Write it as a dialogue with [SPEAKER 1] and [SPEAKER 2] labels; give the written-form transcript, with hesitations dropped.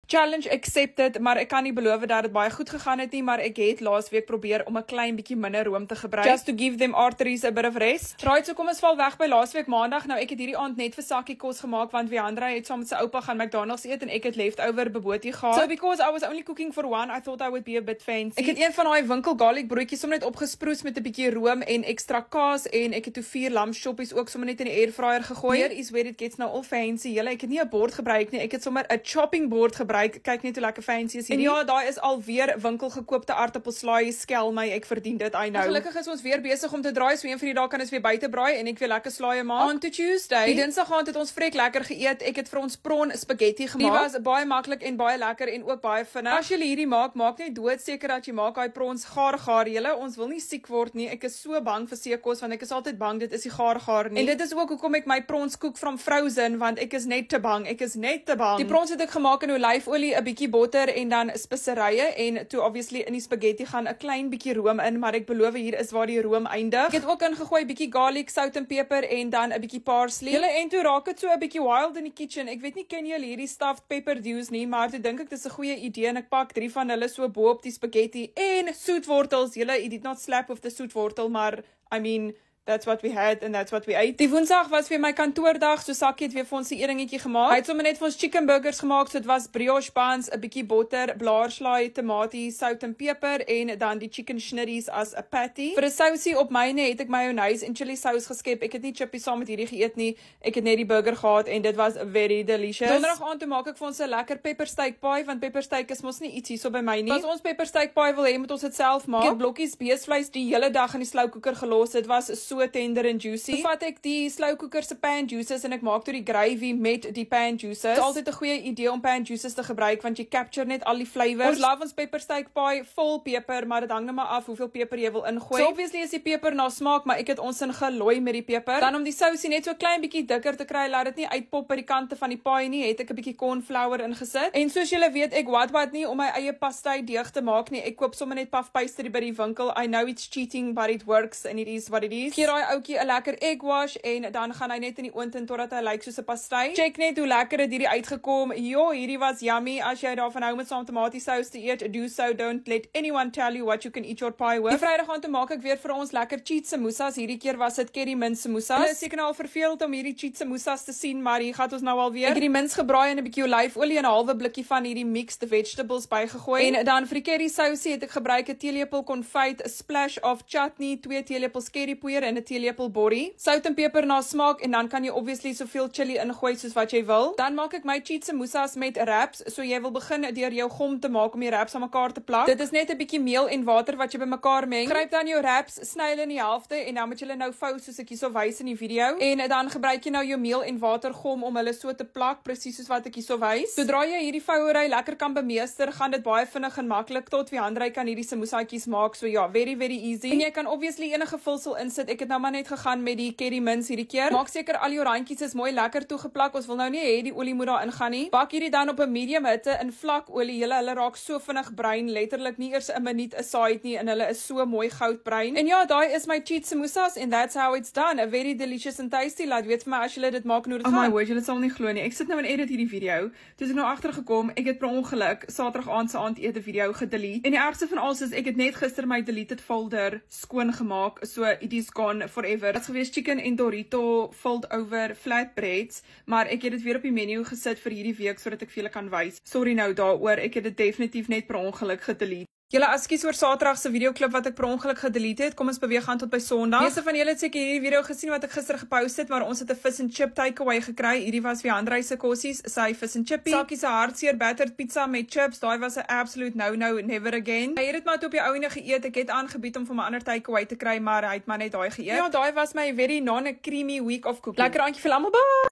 [SPEAKER 1] Challenge accepted, maar ek kan nie beloof dat dit baie goed gegaan het nie, maar ek het laasweek probeer om 'n klein bietjie minder room te gebruik, just to give them arteries a bit of rest. Right, so kom ons val weg by laasweek maandag. Nou ek het hierdie aand net vir Sakkie kos gemaak, want Viandra het saam met sy oupa gaan McDonald's eet en ek het leftover bobotie gehad. So because I was only cooking for one, I thought I would be a bit fancy. Ek het een van daai winkel garlic broodjies sommer net opgesproes met 'n bietjie room en ekstra kaas, en ek het toe 4 lamschoppies ook sommer net in die airfryer gegooi. Here is where it gets now all fancy. Julle, ek het nie 'n bord gebruik nie, ek het sommer 'n chopping board gebruik. Kyk net hoe lekker fancy is hierdie. En ja, daai is alweer winkelgekoopte aartappelslaai. Skel my, ek verdien dit, I know. Gelukkig is ons weer besig om te draai, so een van die dae kan ons weer buite braai en ek weer lekker slaai maak. On to Tuesday. Die Dinsdag aand het ons vrek lekker geëet. Ek het vir ons prawn spaghetti gemaak. Die was baie maklik en baie lekker en ook baie vinnig. As jy hierdie maak net doodseker dat jy maak daai prawns gaar julle. Ons wil nie siek word nie. Ek is so bang vir seekos want ek is altyd bang dit is die gaar nie. En dit is ook hoekom ek my prawns kook from frozen, want ek is net te bang. Ek is net te bang. Die prawns het ek gemaak in olyfolie, 'n bietjie botter en dan speserye, en toe obviously in die spaghetti gaan 'n klein bietjie room in, maar ek beloof hier is waar die room eindig. Ek het ook ingegooi bietjie garlic, sout en peper en dan 'n bietjie parsley. Julle, en toe raak dit so 'n bietjie wild in die kitchen. Ek weet nie, ken julle hierdie stuffed pepper dews nie, maar toe dink ek dis 'n goeie idee en ek pak 3 van hulle so bo op die spaghetti en soetwortels. Julle, it did not slap with the soetwortel, maar I mean, that's what we had and that's what we ate. Die Woensdag was weer my kantoordag, so Sakkie het weer vir ons 'n eeringetjie gemaak. Hy het sommer net vir ons chicken burgers gemaak, so dit was brioche buns, 'n bietjie botter, blaarslaai, tamatie, sout en peper en dan die chicken schnitties as 'n patty. Vir 'n sousie op myne het ek mayonnaise en chili sous geskep. Ek het nie chippies saam met hierdie geëet nie. Ek het net die burger gehad en dit was very delicious. Donderdag aand toe maak ek vir ons 'n lekker peppersteak pie, want peppersteak is mos nie iets hierso by my nie. As ons peppersteak pie wil hê, moet ons dit self maak. Ek het blokkies beesvleis die hele dag in die slowcooker gelos. Dit was so tender en juicy. So vat ek die slowcooker se pan juices en ek maak toe die gravy met die pan juices. Dit is altyd 'n goeie idee om pan juices te gebruik, want jy capture net al die flavors. Ons love ons peppersteak pie vol peper, maar dit hang net maar af hoeveel peper jy wil ingooi. So obviously is die peper na smaak, maar ek het ons in gelooi met die peper. Dan om die sousie net so klein bietjie dikker te kry, laat dit nie uitpop by die kante van die pie nie, het ek 'n bietjie cornflour ingesit. En soos julle weet, ek wat nie om my eie pastei deeg te maak nie. Ek koop sommer net puff pastry by die winkel. I know it's cheating, but it works and it is what it is. Gee daai ouetjie 'n lekker egg wash en dan gaan hy net in die oond in totdat hy lyk soos 'n pastei. Check net hoe lekker het hierdie uitgekom. Jo, hierdie was yummy. As jy daarvan hou met saam tomatiesous te eet, do so. Don't let anyone tell you what you can eat your pie with. Die Vrydag aand toe maak ek weer vir ons lekker cheat samosas. Hierdie keer was dit curry mint samosas. Hulle is seker nou al verveeld om hierdie cheat samosas te sien, maar hier gaan ons nou alweer. Ek het die mints gebraai in 'n bietjie olyfolie en 'n halwe blikkie van hierdie mixed vegetables bygegooi. En dan vir die curry sousie het ek gebruik 'n teelepel konfyt, 'n splash of chutney, 2 teelepels currypoeier en 'n teelepel borrie. Sout en peper na smaak, en dan kan jy obviously soveel chili ingooi soos wat jy wil. Dan maak ek my cheat samosas met wraps. So jy wil begin deur jou gom te maak om die wraps aan mekaar te plak. Dit is net 'n bietjie meel en water wat jy bymekaar meng. Gryp dan jou wraps, sny hulle in die helfte en dan moet jy hulle nou vou soos ek hierso wys in die video. En dan gebruik jy nou jou meel en water gom om hulle so te plak, presies soos wat ek hierso wys. Sodra jy hierdie vouery lekker kan bemeester, gaan dit baie vinnig en maklik. Tot Viandra kan hierdie samosaatjies maak. So ja, very easy. En jy kan obviously enige vulsel insit. Ek het nou maar net gegaan met die curry mints hierdie keer. Maak seker al jou randjies is mooi lekker toegeplak. Ons wil nou nie hê die olie moet daar ingaan nie. Bak hierdie dan op 'n medium hitte in vlak olie. Hulle raak so vinnig bruin, letterlik nie eers 'n minuut aside nie, en hulle is so mooi goudbruin. En ja, daai is my cheat samosas and that's how it's done. A very delicious and tasty. Laat weet vir my as julle dit maak en hoe dit gaan. Oh my word, julle sal nie glo nie. Ek sit nou en edit hierdie video. Toe ek nou agtergekom, ek het per ongeluk Saterdag aand se aandete video gedelete. En die ergste van alles is ek het net gister my deleted folder skoon gemaak. So it is gone forever. Dit is gewees chicken en Dorito fold over flatbreads, maar ek het dit weer op die menu gesit vir hierdie week sodat ek vir julle kan wys. Sorry nou daaroor, ek het dit definitief net per ongeluk gedelete. Julle askies oor Saterdag se videoklip wat ek per ongeluk gedelete het. Kom ons beweeg aan tot by Sondag. Meeste van julle het seker hierdie video gesien wat ek gister gepost het, maar ons het 'n fish and chip takeaway gekry. Hierdie was Viandra se kossies, sy fish and chippie. Sakkie se hartseer battered pizza met chips. Daai was 'n absolute no, never again. Hy het dit maar toe op die ouene geëet. Ek het aangebied om vir my ander takeaway te kry, maar hy het maar net daai geëet. Ja, daai was my very non-creamy week of cooking. Lekker aandjie vir almal. Bye.